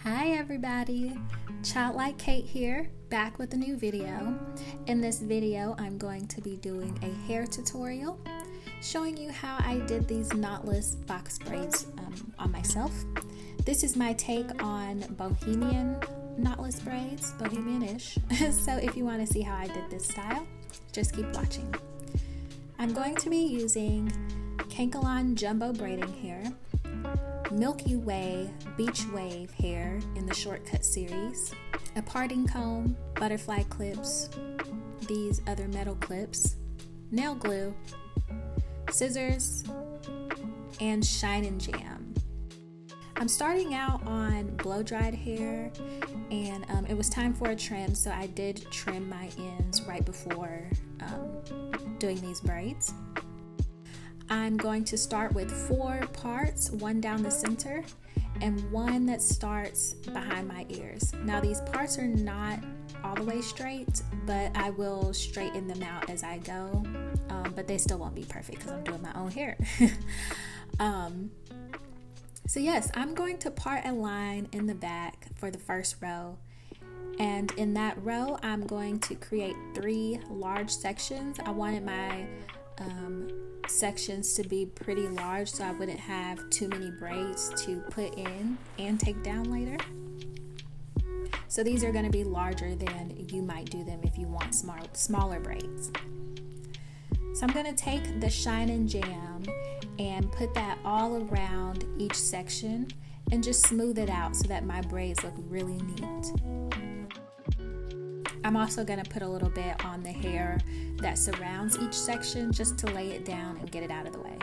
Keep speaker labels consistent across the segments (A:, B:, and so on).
A: Hi everybody, Childlike Kate here, back with a new video. In this video, I'm going to be doing a hair tutorial showing you how I did these knotless box braids on myself. This is my take on bohemian knotless braids, bohemian-ish. So if you want to see how I did this style, just keep watching. I'm going to be using Kankalon jumbo braiding hair, Milky Way beach wave hair in the shortcut series, a parting comb, butterfly clips, these other metal clips, nail glue, scissors, and shine and jam. I'm starting out on blow dried hair, and it was time for a trim, so I did trim my ends right before doing these braids. I'm going to start with 4 parts, one down the center and one that starts behind my ears. Now these parts are not all the way straight, but I will straighten them out as I go, but they still won't be perfect because I'm doing my own hair. So yes, I'm going to part a line in the back for the first row, and in that row I'm going to create 3 large sections. I wanted my sections to be pretty large so I wouldn't have too many braids to put in and take down later. So these are going to be larger than you might do them if you want smaller braids. So I'm going to take the shine and jam and put that all around each section and just smooth it out so that my braids look really neat. I'm also going to put a little bit on the hair that surrounds each section just to lay it down and get it out of the way.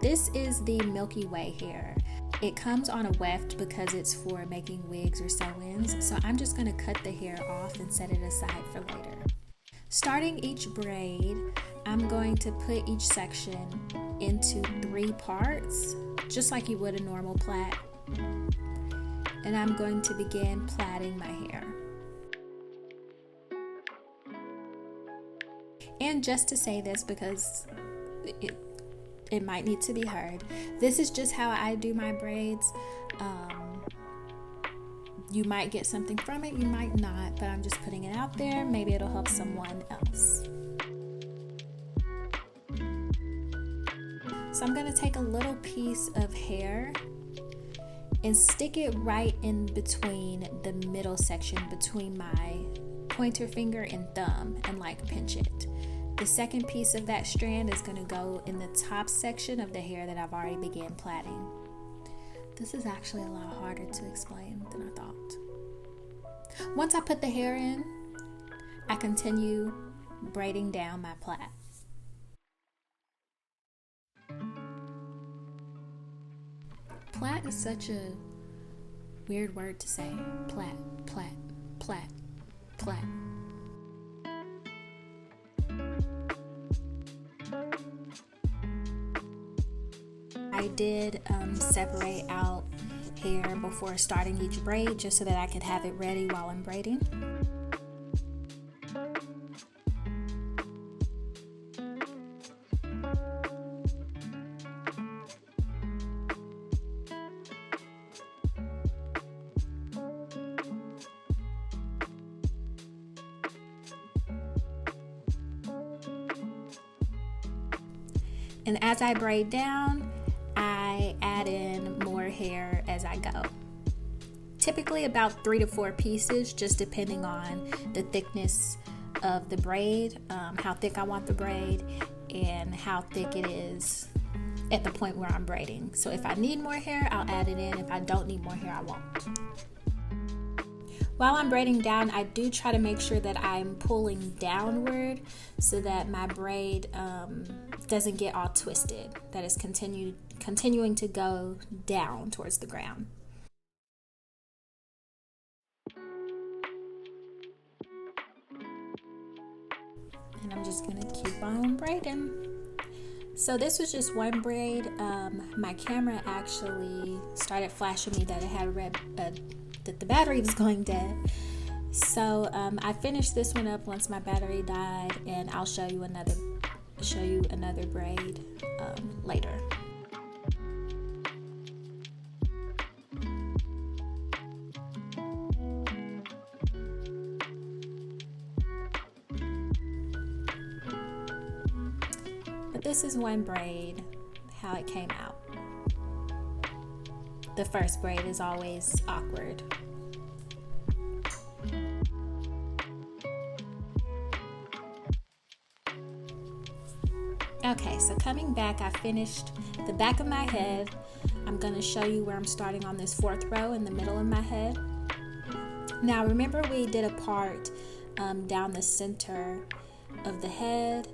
A: This is the Milky Way hair. It comes on a weft because it's for making wigs or sew-ins, so I'm just going to cut the hair off and set it aside for later. Starting each braid, I'm going to put each section into 3 parts, just like you would a normal plait. And I'm going to begin plaiting my hair. And just to say this, because it might need to be heard, this is just how I do my braids. You might get something from it, you might not, but I'm just putting it out there. Maybe it'll help someone else. So I'm going to take a little piece of hair and stick it right in between the middle section between my pointer finger and thumb and like pinch it. The second piece of that strand is going to go in the top section of the hair that I've already began plaiting. This is actually a lot harder to explain than I thought. Once I put the hair in, I continue braiding down my plait. Plait is such a weird word to say. Plait, plait, plait, plait. I did separate out hair before starting each braid just so that I could have it ready while I'm braiding. And as I braid down, I add in more hair as I go. Typically about 3 to 4 pieces, just depending on the thickness of the braid, how thick I want the braid, and how thick it is at the point where I'm braiding. So if I need more hair, I'll add it in. If I don't need more hair, I won't. While I'm braiding down, I do try to make sure that I'm pulling downward so that my braid doesn't get all twisted, that it's continuing to go down towards the ground. And I'm just gonna keep on braiding. So this was just one braid. My camera actually started flashing me that it had that the battery was going dead. So I finished this one up once my battery died, and I'll show you another braid later. But this is one braid, how it came out. The first braid is always awkward. Okay, so coming back, I finished the back of my head. I'm going to show you where I'm starting on this 4th row in the middle of my head. Now remember we did a part down the center of the head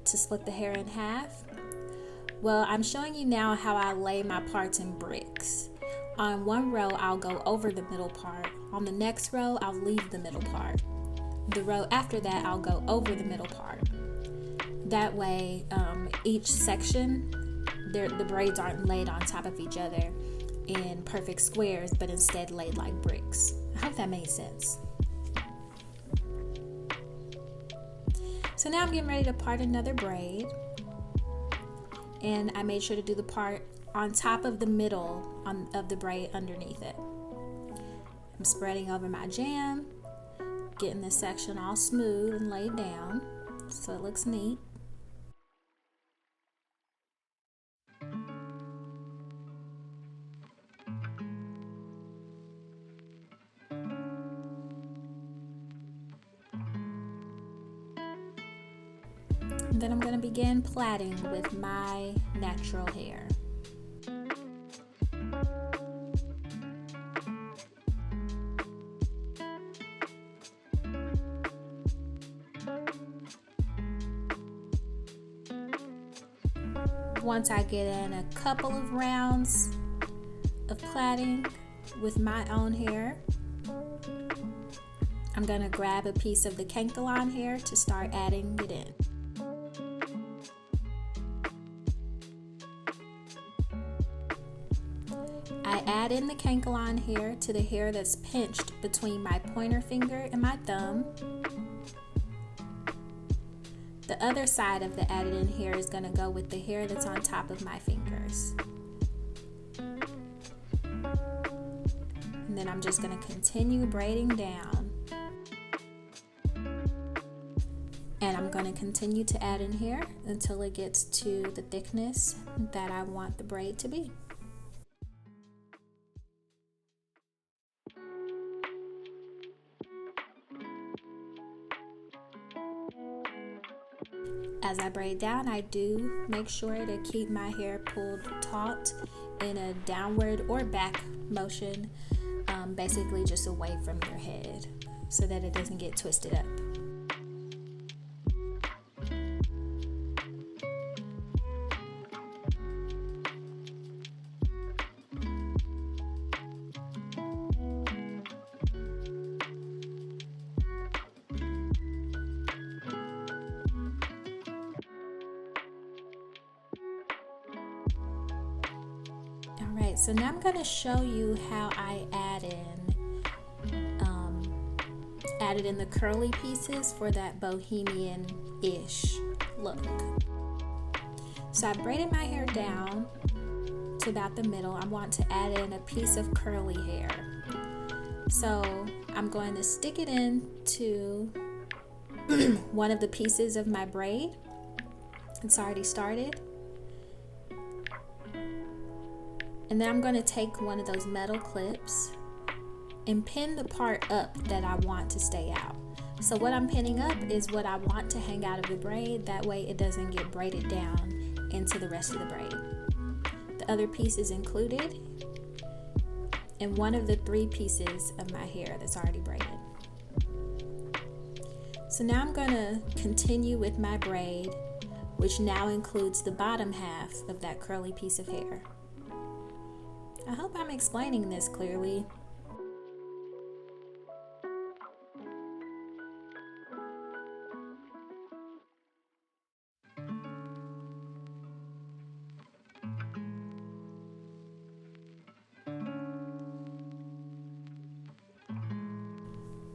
A: to split the hair in half? Well, I'm showing you now how I lay my parts in bricks. On one row, I'll go over the middle part. On the next row, I'll leave the middle part. The row after that, I'll go over the middle part. That way, each section, the braids aren't laid on top of each other in perfect squares, but instead laid like bricks. I hope that made sense. So now I'm getting ready to part another braid. And I made sure to do the part on top of the middle of the braid underneath it. I'm spreading over my jam, getting this section all smooth and laid down so it looks neat. And then I'm going to begin plaiting with my natural hair. Once I get in a couple of rounds of plaiting with my own hair, I'm going to grab a piece of the cankalon hair to start adding it in. I add in the cankalon hair to the hair that's pinched between my pointer finger and my thumb. The other side of the added in hair is going to go with the hair that's on top of my fingers. And then I'm just going to continue braiding down. And I'm going to continue to add in hair until it gets to the thickness that I want the braid to be. As I braid down, I do make sure to keep my hair pulled taut in a downward or back motion, basically just away from your head so that it doesn't get twisted up. Alright, so now I'm going to show you how I added in the curly pieces for that bohemian-ish look. So I braided my hair down to about the middle. I want to add in a piece of curly hair. So I'm going to stick it into one of the pieces of my braid. It's already started. And then I'm going to take one of those metal clips and pin the part up that I want to stay out. So what I'm pinning up is what I want to hang out of the braid. That way it doesn't get braided down into the rest of the braid. The other piece is included in one of the 3 pieces of my hair that's already braided. So now I'm going to continue with my braid, which now includes the bottom half of that curly piece of hair. I hope I'm explaining this clearly.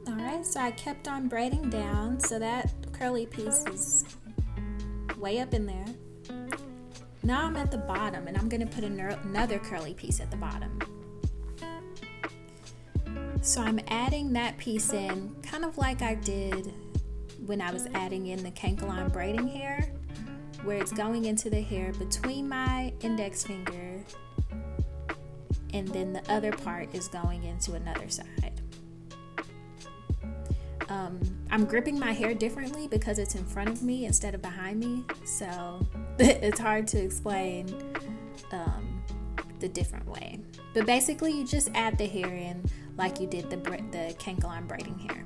A: Alright, so I kept on braiding down, so that curly piece is way up in there. Now I'm at the bottom and I'm going to put another curly piece at the bottom. So I'm adding that piece in kind of like I did when I was adding in the cankalon braiding hair. where it's going into the hair between my index finger, and then the other part is going into another side. I'm gripping my hair differently because it's in front of me instead of behind me, so it's hard to explain the different way. But basically, you just add the hair in like you did the canker-line braiding hair.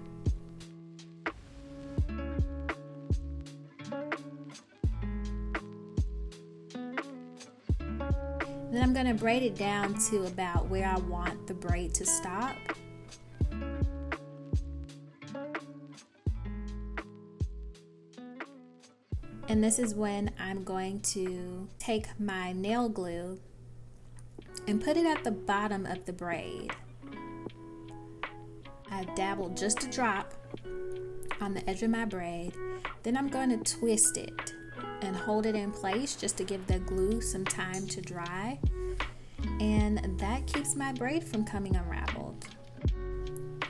A: Then I'm going to braid it down to about where I want the braid to stop. And this is when I'm going to take my nail glue and put it at the bottom of the braid. I dabbled just a drop on the edge of my braid. Then I'm going to twist it and hold it in place just to give the glue some time to dry. And that keeps my braid from coming unraveled.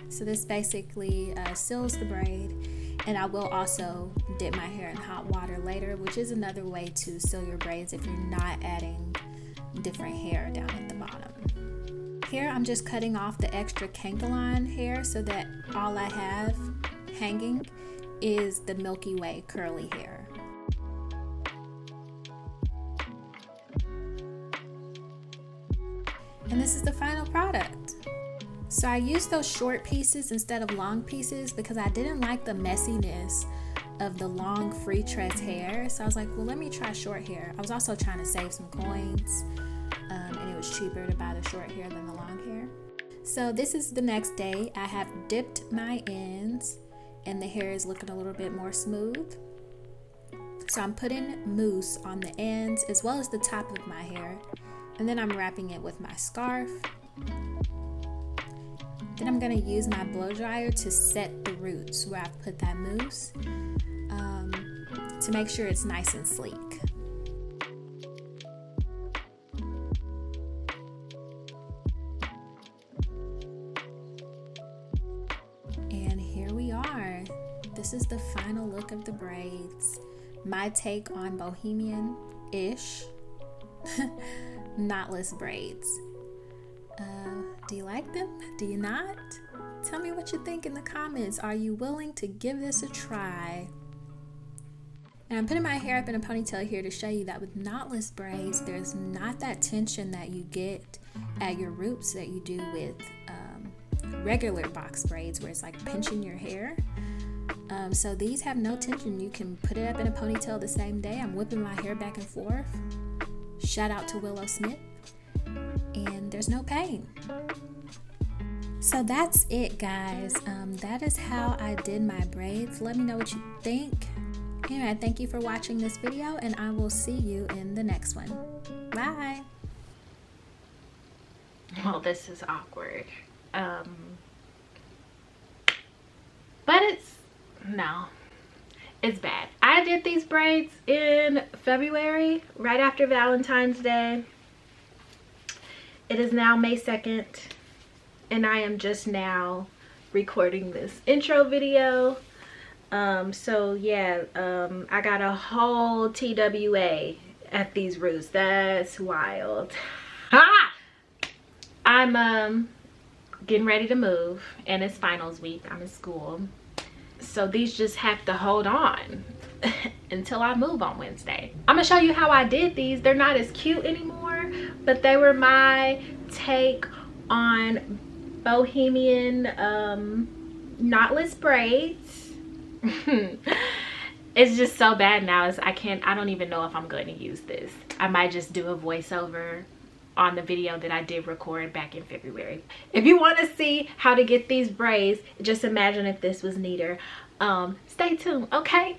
A: So this basically seals the braid. And I will also dip my hair in hot water later, which is another way to seal your braids if you're not adding different hair down at the bottom. Here I'm just cutting off the extra canker-line hair so that all I have hanging is the Milky Way curly hair. And this is the final product. So I used those short pieces instead of long pieces because I didn't like the messiness of the long free tress hair. So I was like, well, let me try short hair. I was also trying to save some coins, and it was cheaper to buy the short hair than the long hair. So this is the next day. I have dipped my ends and the hair is looking a little bit more smooth. So I'm putting mousse on the ends as well as the top of my hair. And then I'm wrapping it with my scarf. Then I'm going to use my blow dryer to set the roots where I've put that mousse to make sure it's nice and sleek. And here we are. This is the final look of the braids. My take on bohemian-ish knotless braids. Do you like them? Do you not? Tell me what you think in the comments. Are you willing to give this a try? And I'm putting my hair up in a ponytail here to show you that with knotless braids, there's not that tension that you get at your roots that you do with regular box braids where it's like pinching your hair. So these have no tension. You can put it up in a ponytail the same day. I'm whipping my hair back and forth. Shout out to Willow Smith. And there's no pain. So that's it, guys. That is how I did my braids. Let me know what you think. Anyway, thank you for watching this video, and I will see you in the next one. Bye.
B: Well, this is awkward. But it's bad. I did these braids in February, right after Valentine's Day. It is now May 2nd, and I am just now recording this intro video. So yeah, I got a whole TWA at these roots. That's wild. Ha! I'm getting ready to move, and it's finals week. I'm in school. So these just have to hold on until I move on Wednesday. I'm gonna show you how I did these. They're not as cute anymore, but they were my take on bohemian knotless braids. It's just so bad now. I don't even know if I'm going to use this. I might just do a voiceover on the video that I did record back in February. If you want to see how to get these braids, just imagine if this was neater. Stay tuned, okay?